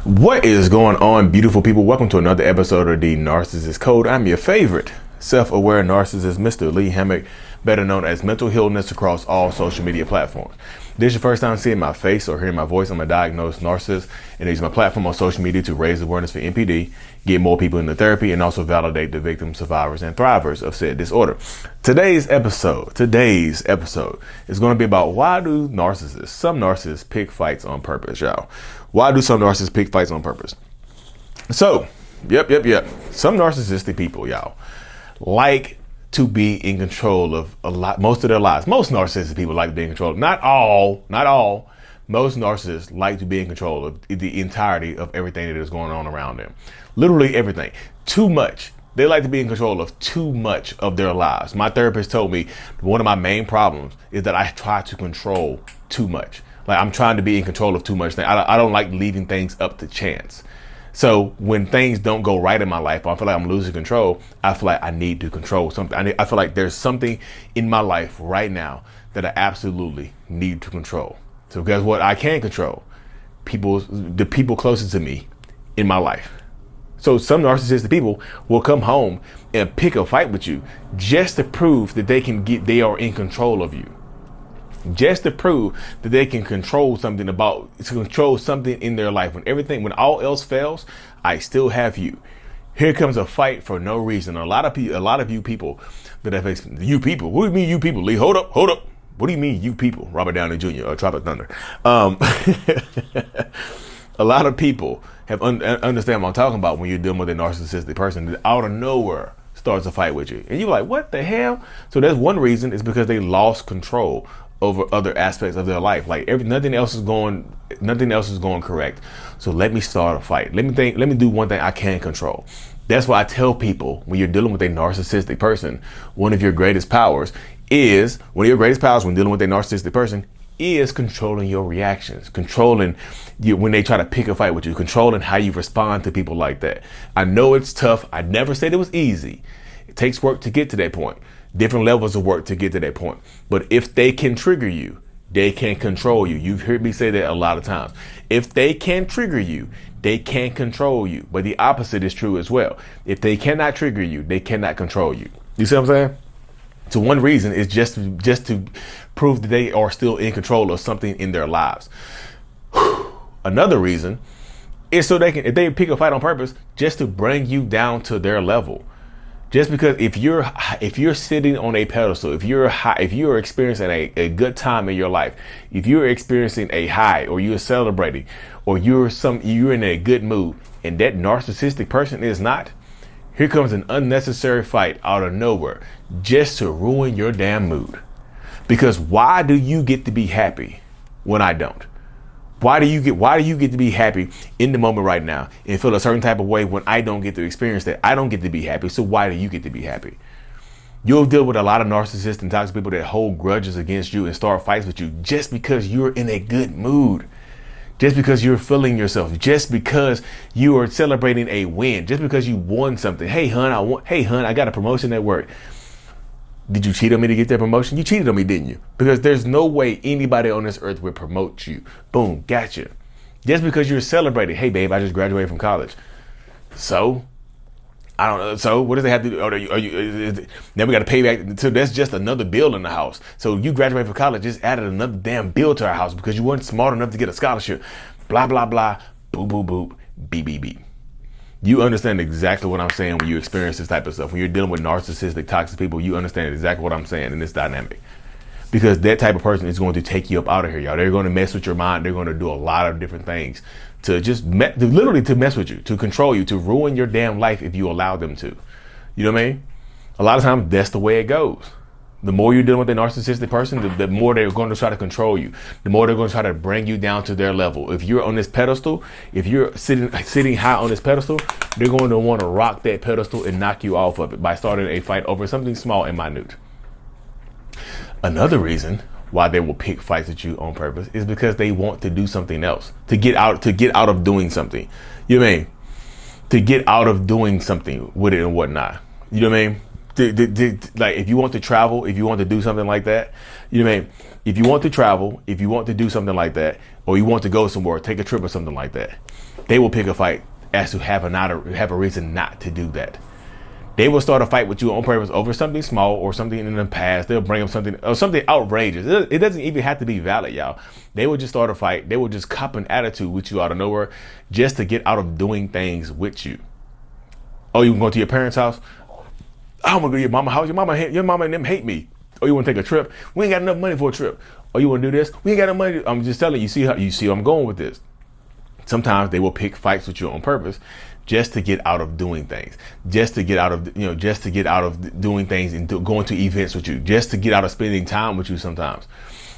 What is going on, beautiful people? Welcome to another episode of the Narcissists Code. I'm your favorite self-aware narcissist, Mr. Lee Hammock, better known as Mental Healness across all social media platforms. If this is your first time seeing my face or hearing my voice, I'm a diagnosed narcissist and I use my platform on social media to raise awareness for NPD, get more people into therapy, and also validate the victims, survivors, and thrivers of said disorder. Today's episode is going to be about why do some narcissists pick fights on purpose, y'all. Why do some narcissists pick fights on purpose? So, yep. Some narcissistic people, y'all, like to be in control of most of their lives. Most narcissistic people like to be in control. Not all. Most narcissists like to be in control of the entirety of everything that is going on around them. Literally everything. Too much. They like to be in control of too much of their lives. My therapist told me one of my main problems is that I try to control too much. Like I'm trying to be in control of too much. I don't like leaving things up to chance. So when things don't go right in my life, I feel like I'm losing control. I feel like I need to control something. I feel like there's something in my life right now that I absolutely need to control. So guess what? I can control the people closest to me in my life. So some narcissistic people will come home and pick a fight with you just to prove that they are in control of you. Just to prove that they can control something in their life. When all else fails, I still have you. Here comes a fight for no reason. A lot of you people that have you people. What do you mean you people, Lee? Hold up. What do you mean you people? Robert Downey Jr. or Tropic Thunder. A lot of people have understand what I'm talking about when you're dealing with a narcissistic person that out of nowhere starts a fight with you, and you're like, what the hell? So that's one reason, is because they lost control over other aspects of their life. Like nothing else is going correct. So let me start a fight. Let me do one thing I can control. That's why I tell people, when you're dealing with a narcissistic person, one of your greatest powers when dealing with a narcissistic person is controlling your reactions, controlling you when they try to pick a fight with you, controlling how you respond to people like that. I know it's tough. I never said it was easy. It takes work to get to that point. Different levels of work to get to that point. But if they can trigger you, they can control you. You've heard me say that a lot of times. If they can trigger you, they can control you. But the opposite is true as well. If they cannot trigger you, they cannot control you. You see what I'm saying? So one reason is just to prove that they are still in control of something in their lives. Another reason is so if they pick a fight on purpose, just to bring you down to their level. Just because if you're sitting on a pedestal, if you're experiencing a good time in your life, if you're experiencing a high, or you're celebrating, or you're in a good mood, and that narcissistic person is not, here comes an unnecessary fight out of nowhere just to ruin your damn mood. Because why do you get to be happy when I don't? Why do you get to be happy in the moment right now and feel a certain type of way when I don't get to experience that? I don't get to be happy. So why do you get to be happy? You'll deal with a lot of narcissists and toxic people that hold grudges against you and start fights with you just because you're in a good mood. Just because you're feeling yourself, just because you are celebrating a win, just because you won something. Hey, hon, I got a promotion at work. Did you cheat on me to get that promotion? You cheated on me, didn't you? Because there's no way anybody on this earth would promote you. Boom, gotcha. Just because you're celebrating. Hey, babe, I just graduated from college. So, I don't know. So, what does it have to do? Now we got to pay back. So that's just another bill in the house. So you graduated from college, just added another damn bill to our house because you weren't smart enough to get a scholarship. Blah, blah, blah. Boop, boop, boop. Beep, beep, beep. You understand exactly what I'm saying when you experience this type of stuff. When you're dealing with narcissistic, toxic people, you understand exactly what I'm saying in this dynamic. Because that type of person is going to take you up out of here, y'all. They're going to mess with your mind. They're going to do a lot of different things to just literally to mess with you, to control you, to ruin your damn life if you allow them to. You know what I mean? A lot of times that's the way it goes. The more you're dealing with a narcissistic person, the more they're going to try to control you. The more they're going to try to bring you down to their level. If you're on this pedestal, if you're sitting high on this pedestal, they're going to want to rock that pedestal and knock you off of it by starting a fight over something small and minute. Another reason why they will pick fights with you on purpose is because they want to do something else, to get out of doing something. You know what I mean? To get out of doing something with it and whatnot. You know what I mean? Like if you want to travel, if you want to do something like that, you know what I mean? If you want to travel, if you want to do something like that, or you want to go somewhere, take a trip or something like that, they will pick a fight as to have a reason not to do that. They will start a fight with you on purpose over something small or something in the past. They'll bring up something outrageous. It doesn't even have to be valid, y'all. They will just start a fight. They will just cop an attitude with you out of nowhere just to get out of doing things with you. Oh, you want to go to your parents' house? I don't want to go to your mama's house. Your mama and them hate me. Oh, you want to take a trip? We ain't got enough money for a trip. Oh, you want to do this? We ain't got enough money. I'm just telling you. See where I'm going with this. Sometimes they will pick fights with you on purpose just to get out of doing things, just to get out of doing things and going to events with you, just to get out of spending time with you. Sometimes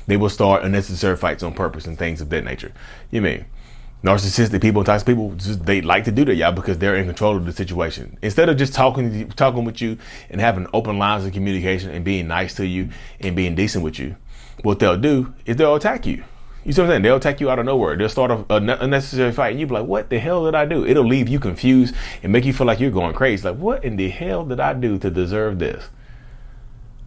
they will start unnecessary fights on purpose and things of that nature. You mean narcissistic people and toxic people, they like to do that, y'all, because they're in control of the situation. Instead of just talking with you and having open lines of communication and being nice to you and being decent with you, what they'll do is they'll attack you. You see what I'm saying? They'll attack you out of nowhere. They'll start an unnecessary fight and you'll be like, what the hell did I do? It'll leave you confused and make you feel like you're going crazy. Like, what in the hell did I do to deserve this?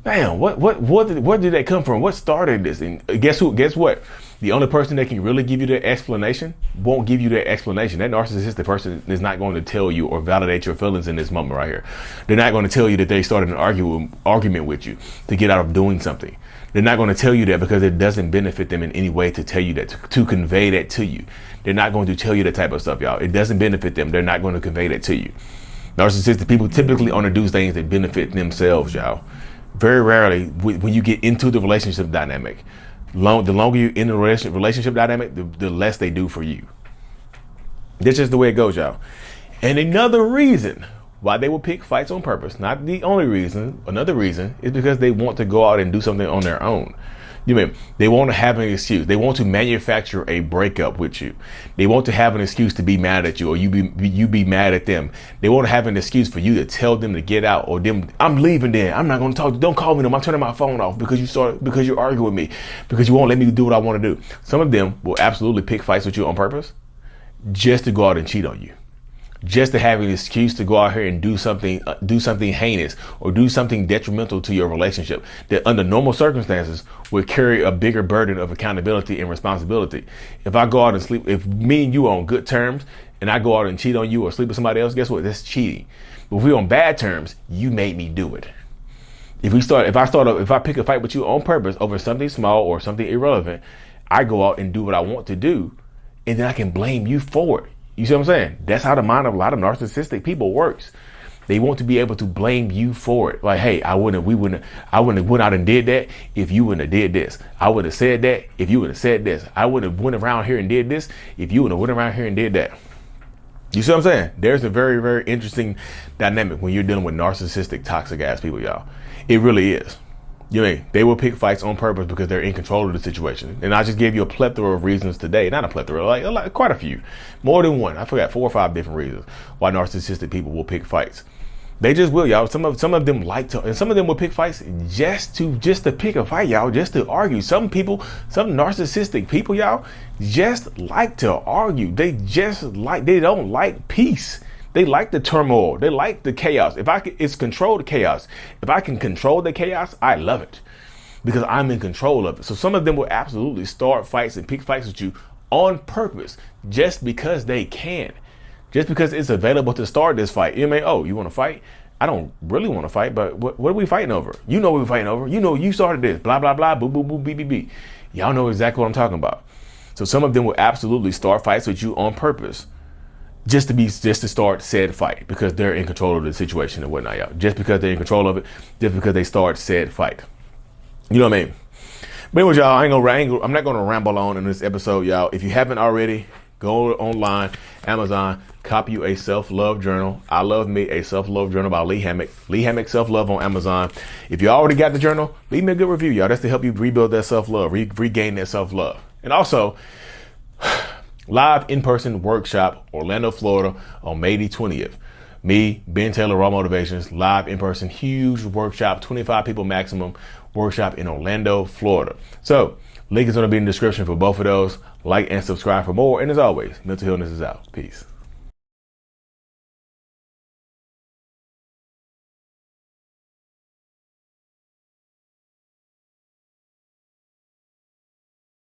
Damn, where did that come from? What started this? And guess what? The only person that can really give you the explanation won't give you that explanation. That narcissistic person is not going to tell you or validate your feelings in this moment right here. They're not going to tell you that they started an argument with you to get out of doing something. They're not going to tell you that because it doesn't benefit them in any way to tell you that, to convey that to you. They're not going to tell you that type of stuff, y'all. It doesn't benefit them. They're not going to convey that to you. Narcissistic people typically only do things that benefit themselves, y'all. Very rarely, when you get into the relationship dynamic, the longer you're in the relationship dynamic, the less they do for you. That's just the way it goes, y'all. And another reason why they will pick fights on purpose, not the only reason, another reason is because they want to go out and do something on their own. You mean they want to have an excuse. They want to manufacture a breakup with you. They want to have an excuse to be mad at you, or you be mad at them. They want to have an excuse for you to tell them to get out, or them, I'm leaving then. I'm not going to talk. Don't call me. I'm turning my phone off because you're arguing with me, because you won't let me do what I want to do. Some of them will absolutely pick fights with you on purpose just to go out and cheat on you. Just to have an excuse to go out here and do something heinous or do something detrimental to your relationship that under normal circumstances would carry a bigger burden of accountability and responsibility. If I go out and sleep, if me and you are on good terms and I go out and cheat on you or sleep with somebody else, guess what? That's cheating. But if we're on bad terms, you made me do it. If I pick a fight with you on purpose over something small or something irrelevant, I go out and do what I want to do, and then I can blame you for it. You see what I'm saying? That's how the mind of a lot of narcissistic people works. They want to be able to blame you for it. Like, hey, I wouldn't have went out and did that if you wouldn't have did this. I would have said that if you would have said this. I wouldn't have went around here and did this if you would have went around here and did that. You see what I'm saying? There's a very, very interesting dynamic when you're dealing with narcissistic, toxic ass people, y'all. It really is. You know, they will pick fights on purpose because they're in control of the situation. And I just gave you a plethora of reasons today. Not a plethora, like quite a few. More than one. I forgot 4 or 5 different reasons why narcissistic people will pick fights. They just will, y'all. Some of them like to, and some of them will pick fights just to pick a fight, y'all, just to argue. Some narcissistic people, y'all, just like to argue. They don't like peace. They like the turmoil. They like the chaos. It's controlled chaos. If I can control the chaos, I love it because I'm in control of it. So some of them will absolutely start fights and pick fights with you on purpose just because they can, just because it's available to start this fight. You may, oh, you want to fight? I don't really want to fight, but what are we fighting over? You know what we're fighting over. You know you started this. Blah, blah, blah, boo, boo, boo, beep, beep, beep. Y'all know exactly what I'm talking about. So some of them will absolutely start fights with you on purpose. Just to start said fight because they're in control of the situation and whatnot, y'all. Just because they're in control of it, just because they start said fight. You know what I mean? But anyway, y'all, I'm not gonna ramble on in this episode, y'all. If you haven't already, go online, Amazon, copy you a self-love journal. I Love Me, a self-love journal by Lee Hammock. Lee Hammock Self-Love on Amazon. If you already got the journal, leave me a good review, y'all. That's to help you rebuild that self-love, regain that self-love. And also, live in-person workshop, Orlando, Florida, on May the 20th. Me, Ben Taylor, Raw Motivations, live in-person, huge workshop, 25 people maximum workshop in Orlando, Florida. So, link is going to be in the description for both of those. Like and subscribe for more. And as always, mental illness is out. Peace.